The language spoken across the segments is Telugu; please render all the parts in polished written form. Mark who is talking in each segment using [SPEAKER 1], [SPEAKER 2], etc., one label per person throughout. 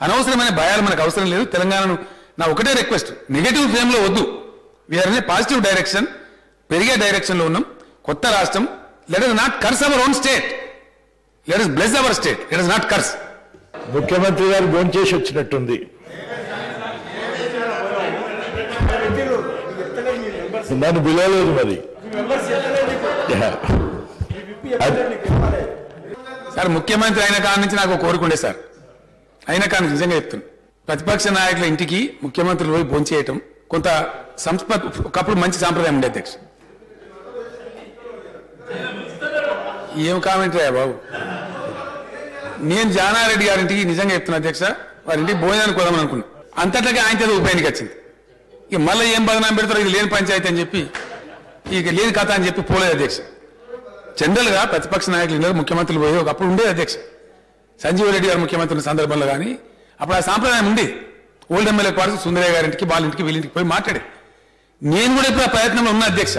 [SPEAKER 1] అనవసరమైన భయాలు మనకు అవసరం లేదు. తెలంగాణను నా ఒకటే రిక్వెస్ట్, నెగటివ్ ఫ్రేమ్లో వద్దు. We are in a positive direction, పెరిగే డైరెక్షన్లో ఉన్నాం. కొత్త రాష్ట్రం, let us not curse our own state, let us bless our state, let us not curse.
[SPEAKER 2] ముఖ్యమంత్రి గారు భోంచేసి వచ్చినట్టుంది. నన్ను పిలవలేదు మరి.
[SPEAKER 1] సార్ ముఖ్యమంత్రి అయిన కాడ నుంచి నాకు కోరుకుండే సార్, అయిన కాడ నుంచి నిజంగా చెప్తున్నాను, ప్రతిపక్ష నాయకుల ఇంటికి ముఖ్యమంత్రులు పోయి భోంచేయటం కొంత సంస్కృతి, ఒకప్పుడు మంచి సాంప్రదాయం ఉండే అధ్యక్ష. ఏం కామెంట్ రా బాబు. నేను జానారెడ్డి గారింటికి నిజంగా చెప్తున్నా అధ్యక్ష, వారింటికి భోజనానికి పోదామని అనుకున్నా. అంతట్లాగా ఆయన ఉప ఎన్నిక వచ్చింది. ఇక మళ్ళీ ఏం బదనాం పెడతారో, ఇది లేని పంచాయతీ అని చెప్పి, ఇక లేని కథ అని చెప్పి పోలేదు అధ్యక్ష. జనరల్గా ప్రతిపక్ష నాయకులు ఇద్దరు ముఖ్యమంత్రులు పోయి ఒకప్పుడు ఉండేది అధ్యక్ష. సంజీవ్ రెడ్డి గారు ముఖ్యమంత్రి ఉన్న సందర్భంలో కానీ అప్పుడు ఆ సాంప్రదాయం ఉండేది. ఓల్డ్ ఎమ్మెల్యే పార్టీ సుందరయ్య గారింటికి, వాళ్ళింటికి, వీళ్ళింటికి పోయి మాట్లాడే. నేను కూడా ఇప్పుడు ఆ ప్రయత్నంలో ఉన్నా అధ్యక్ష.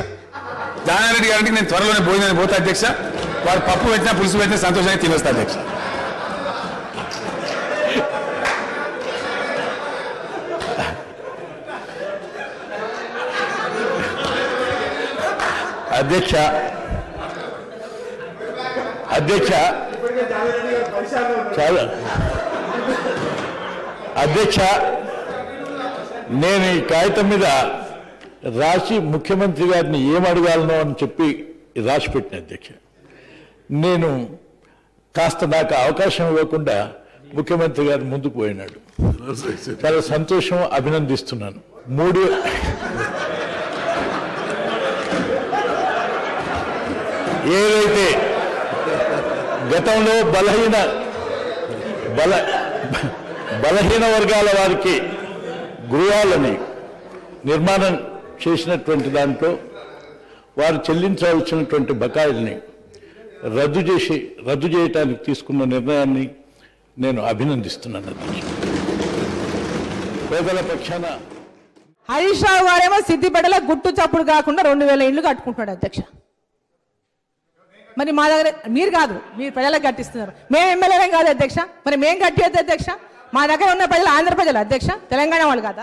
[SPEAKER 1] జానారెడ్డి గారింటికి నేను త్వరలోనే భోజనానికి పోతా అధ్యక్ష. వారు పప్పు పెట్టినా పులుసు పెట్టినా సంతోషంగా తినొస్తా అధ్యక్ష.
[SPEAKER 2] అధ్యక్ష అధ్యక్ష చాలా అధ్యక్ష, నేను ఈ కాగితం మీద రాసి ముఖ్యమంత్రి గారిని ఏం అడగాలనో అని చెప్పి రాసి పెట్టిన అధ్యక్ష. నేను కాస్త నాకు అవకాశం ఇవ్వకుండా ముఖ్యమంత్రి గారు ముందుకు పోయినాడు. చాలా సంతోషం, అభినందిస్తున్నాను. ఏదైతే గతంలో బలహీన వర్గాల వారికి గృహాలని నిర్మాణం చేసినటువంటి దాంట్లో వారు చెల్లించవలసినటువంటి బకాయిల్ని రద్దు చేయడానికి తీసుకున్న నిర్ణయాన్ని నేను అభినందిస్తున్నాను. పేదల పక్షాన
[SPEAKER 3] హరీష్ రావు గారేమో సిద్దిపేటలో గుట్టు చప్పుడు కాకుండా 2000 ఇళ్లు కట్టుకుంటున్నాడు అధ్యక్ష. మరి మా దగ్గర మీరు కాదు, మీరు ప్రజలకు కట్టిస్తున్నారు. మేము ఎమ్మెల్యేలం కాదు అధ్యక్ష, మరి మేము కట్టేది అధ్యక్ష. మా దగ్గర ఉన్న ప్రజలు ఆంధ్ర ప్రజలు అధ్యక్ష, తెలంగాణ వాళ్ళు కాదా?